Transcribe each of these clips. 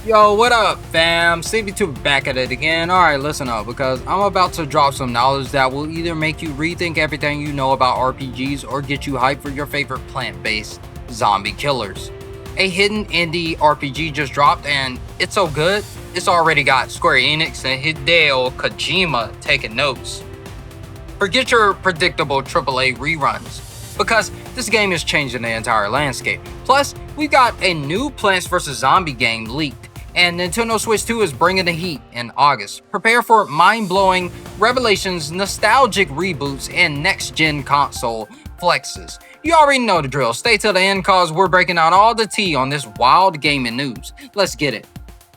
Yo, what up, fam? SeemlyTuber back at it again. Alright, listen up, because I'm about to drop some knowledge that will either make you rethink everything you know about RPGs or get you hyped for your favorite plant-based zombie killers. A hidden indie RPG just dropped, and it's so good, it's already got Square Enix and Hideo Kojima taking notes. Forget your predictable AAA reruns, because this game is changing the entire landscape. Plus, we've got a new Plants vs. Zombie game leaked, and Nintendo Switch 2 is bringing the heat in August. Prepare for mind-blowing revelations, nostalgic reboots, and next-gen console flexes. You already know the drill. Stay till the end, cause we're breaking out all the tea on this wild gaming news. Let's get it.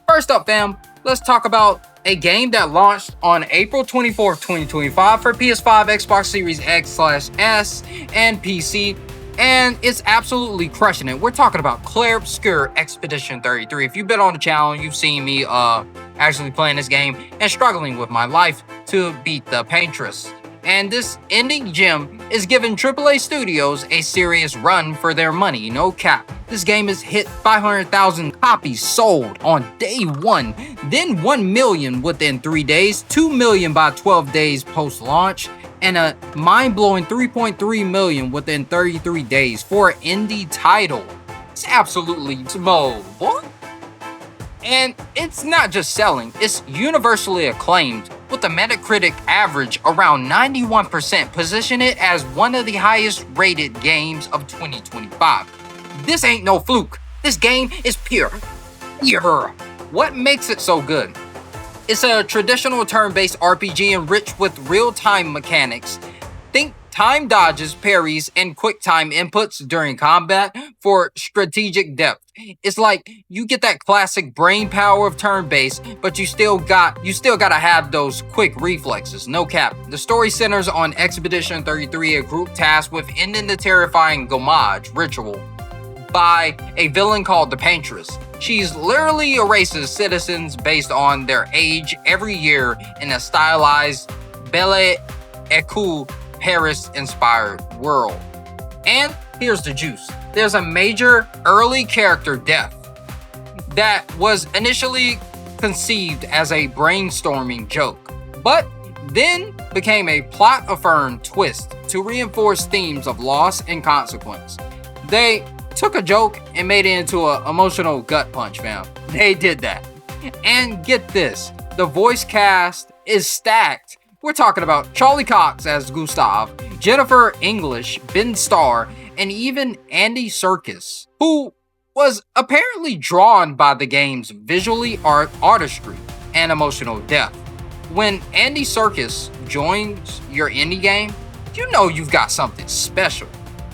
First up, fam, let's talk about a game that launched on April 24th, 2025 for PS5, Xbox Series X/S, and PC, and it's absolutely crushing it. We're talking about Clair Obscur Expedition 33. If you've been on the channel, you've seen me actually playing this game and struggling with my life to beat the Paintress. And this indie gem is giving AAA studios a serious run for their money, no cap. This game has hit 500,000 copies sold on day one, then 1 million within 3 days, 2 million by 12 days post-launch, and a mind-blowing 3.3 million within 33 days for an indie title. It's absolutely small, boy. And it's not just selling, it's universally acclaimed, with the Metacritic average around 91%, position it as one of the highest rated games of 2025. This ain't no fluke. This game is pure. What makes it so good? It's a traditional turn-based RPG enriched with real-time mechanics. Think time dodges, parries, and quick time inputs during combat for strategic depth. It's like you get that classic brain power of turn-based, but you still gotta have those quick reflexes, no cap. The story centers on Expedition 33, a group tasked with ending the terrifying Gomage ritual by a villain called the Paintress. She's literally erases citizens based on their age every year in a stylized Belle Époque Paris-inspired world. And here's the juice. There's a major early character death that was initially conceived as a brainstorming joke, but then became a plot-affirmed twist to reinforce themes of loss and consequence. They took a joke and made it into an emotional gut punch, fam. They did that. And get this, the voice cast is stacked. We're talking about Charlie Cox as Gustav, Jennifer English, Ben Starr, and even Andy Serkis, who was apparently drawn by the game's artistry and emotional depth. When Andy Serkis joins your indie game, you know you've got something special.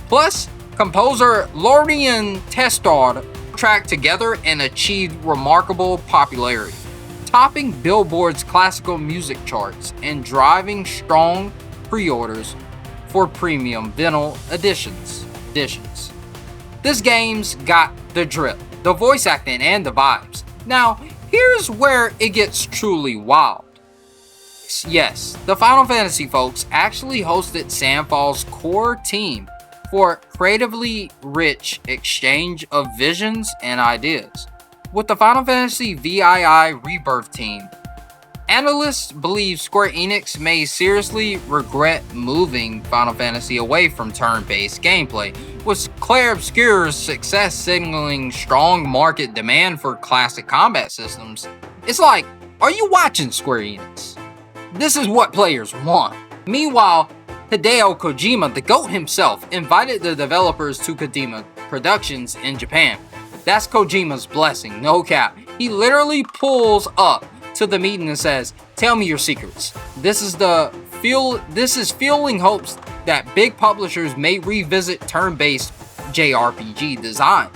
Plus, composer Lorien Testard tracked together and achieved remarkable popularity, topping Billboard's classical music charts and driving strong pre-orders for premium vinyl editions. This game's got the drip, the voice acting, and the vibes. Now, here's where it gets truly wild. Yes, the Final Fantasy folks actually hosted Sandfall's core team for creatively rich exchange of visions and ideas. With the Final Fantasy VII Rebirth team, analysts believe Square Enix may seriously regret moving Final Fantasy away from turn-based gameplay, with Clair Obscur's success signaling strong market demand for classic combat systems. It's like, are you watching, Square Enix? This is what players want. Meanwhile, Hideo Kojima, the GOAT himself, invited the developers to Kojima Productions in Japan. That's Kojima's blessing, no cap. He literally pulls up to the meeting and says, "Tell me your secrets." This is fueling hopes that big publishers may revisit turn-based JRPG design.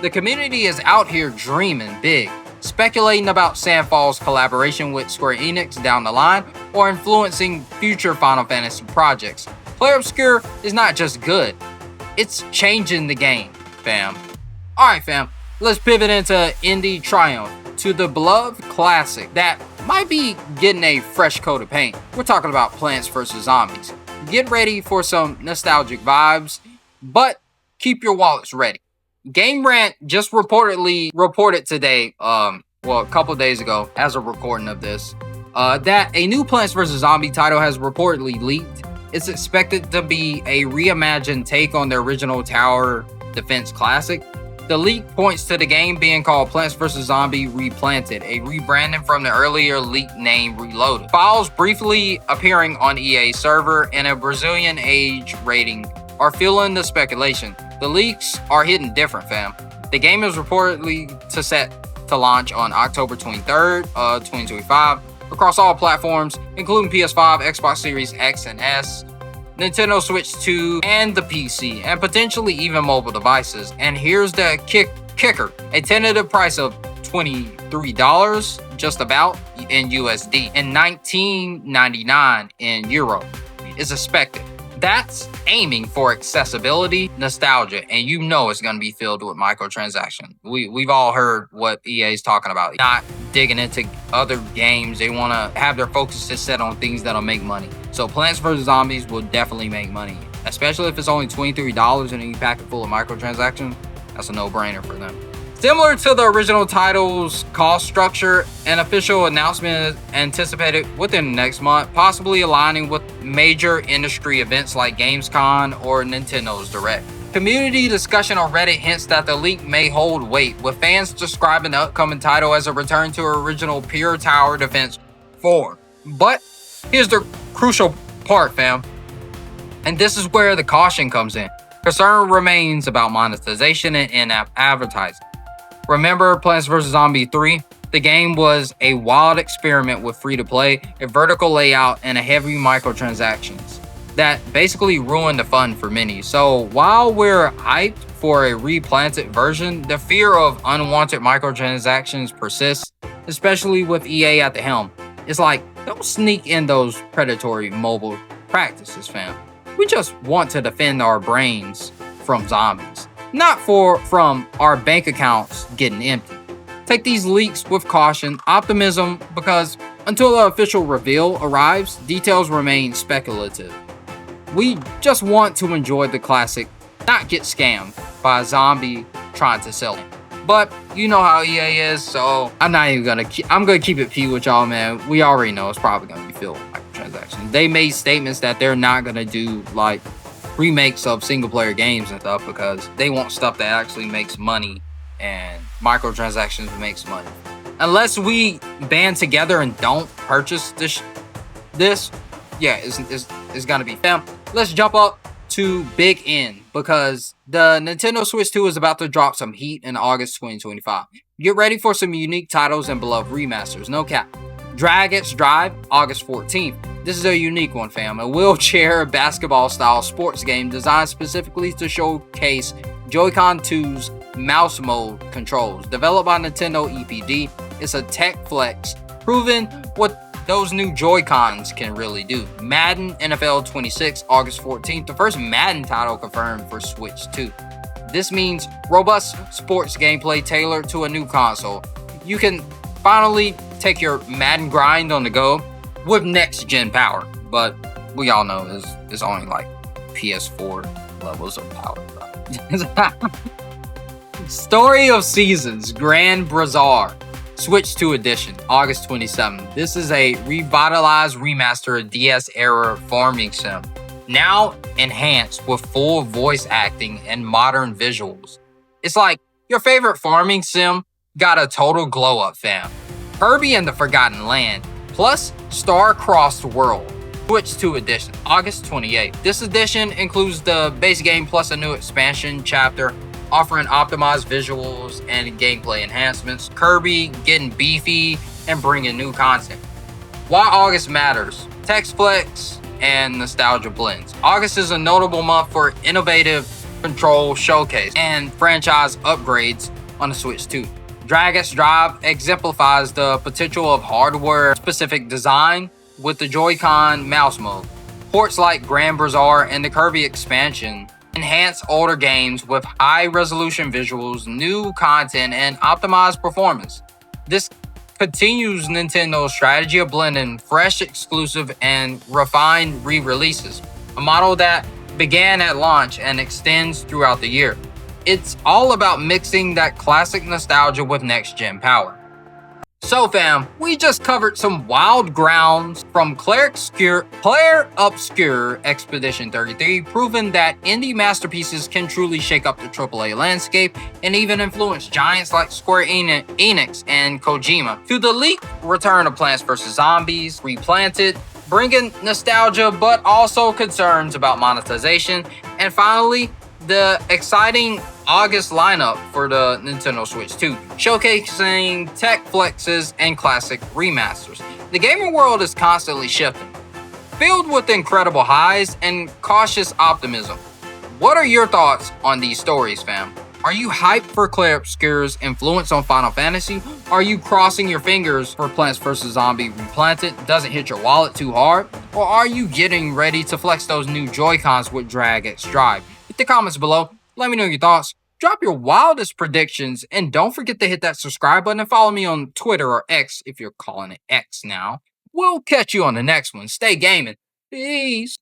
The community is out here dreaming big, speculating about Sandfall's collaboration with Square Enix down the line, or influencing future Final Fantasy projects. Clair Obscur is not just good, it's changing the game, fam. Alright, fam, let's pivot into indie triumph, to the beloved classic that might be getting a fresh coat of paint. We're talking about Plants vs. Zombies. Get ready for some nostalgic vibes, but keep your wallets ready. Game Rant just reported today well, a couple days ago, as a recording of this, that a new Plants vs. Zombie title has reportedly leaked. It's expected to be a reimagined take on the original tower defense classic. The leak points to the game being called Plants vs. Zombie Replanted, a rebranding from the earlier leaked name Reloaded. Files briefly appearing on EA's server and a Brazilian age rating are fueling the speculation. The leaks are hitting different, fam. The game is reportedly set to launch on October 23rd, 2025, across all platforms, including PS5, Xbox Series X and S, Nintendo Switch 2, and the PC, and potentially even mobile devices. And here's the kicker. A tentative price of $23, just about, in USD, and $19.99 in Euro is expected. That's aiming for accessibility, nostalgia, and you know it's going to be filled with microtransactions. We've all heard what EA's talking about. Not digging into other games. They want to have their focus just set on things that'll make money. So Plants vs. Zombies will definitely make money, especially if it's only $23 and you pack it full of microtransactions. That's a no-brainer for them. Similar to the original title's cost structure, an official announcement is anticipated within the next month, possibly aligning with major industry events like Gamescom or Nintendo's Direct. Community discussion on Reddit hints that the leak may hold weight, with fans describing the upcoming title as a return to original pure tower defense 4. But here's the crucial part, fam. And this is where the caution comes in. Concern remains about monetization and in-app advertising. Remember Plants vs. Zombie 3? The game was a wild experiment with free-to-play, a vertical layout, and a heavy microtransactions that basically ruined the fun for many. So while we're hyped for a replanted version, the fear of unwanted microtransactions persists, especially with EA at the helm. It's like, don't sneak in those predatory mobile practices, fam. We just want to defend our brains from zombies, not from our bank accounts getting empty. Take these leaks with caution, optimism, because until the official reveal arrives, details remain speculative. We just want to enjoy the classic, not get scammed by a zombie trying to sell it. But you know how EA is, so I'm gonna keep it P with y'all, man. We already know it's probably gonna be filled with microtransactions. They made statements that they're not gonna do like remakes of single-player games and stuff because they want stuff that actually makes money, and microtransactions makes money. Unless we band together and don't purchase this, yeah, it's gonna be fam. Let's jump up to Big N because the Nintendo Switch 2 is about to drop some heat in August 2025. Get ready for some unique titles and beloved remasters, no cap. Dragon's Drive, August 14th. This is a unique one, fam. A wheelchair basketball-style sports game designed specifically to showcase Joy-Con 2's mouse mode controls. Developed by Nintendo EPD, it's a tech flex, proving what those new Joy-Cons can really do. Madden NFL 26, August 14th. The first Madden title confirmed for Switch 2. This means robust sports gameplay tailored to a new console. You can finally take your Madden grind on the go with next-gen power, but we all know it's only like PS4 levels of power. Story of Seasons, Grand Bazaar, Switch 2 Edition, August 27th. This is a revitalized remaster of DS-era farming sim, now enhanced with full voice acting and modern visuals. It's like your favorite farming sim got a total glow-up, fam. Kirby and the Forgotten Land, plus Star-Crossed World, Switch 2 Edition, August 28th. This edition includes the base game plus a new expansion chapter, offering optimized visuals and gameplay enhancements. Kirby getting beefy and bringing new content. Why August matters, text flex and nostalgia blends. August is a notable month for innovative control showcase and franchise upgrades on the Switch 2. Dragon's Drive exemplifies the potential of hardware-specific design with the Joy-Con mouse mode. Ports like Grand Bazaar and the Kirby expansion enhance older games with high-resolution visuals, new content, and optimized performance. This continues Nintendo's strategy of blending fresh, exclusive, and refined re-releases, a model that began at launch and extends throughout the year. It's all about mixing that classic nostalgia with next-gen power. So fam, we just covered some wild grounds from Claire Obscure Expedition 33, proving that indie masterpieces can truly shake up the AAA landscape and even influence giants like Square Enix and Kojima, to the leaked return of Plants vs. Zombies Replanted, bringing nostalgia but also concerns about monetization, and finally, the exciting August lineup for the Nintendo Switch 2, showcasing tech flexes and classic remasters. The gaming world is constantly shifting, filled with incredible highs and cautious optimism. What are your thoughts on these stories, fam? Are you hyped for Claire Obscure's influence on Final Fantasy? Are you crossing your fingers for Plants vs. Zombie Replanted doesn't hit your wallet too hard? Or are you getting ready to flex those new Joy-Cons with Drag X Drive? Hit the comments below, let me know your thoughts. Drop your wildest predictions, and don't forget to hit that subscribe button and follow me on Twitter or X if you're calling it X now. We'll catch you on the next one. Stay gaming. Peace.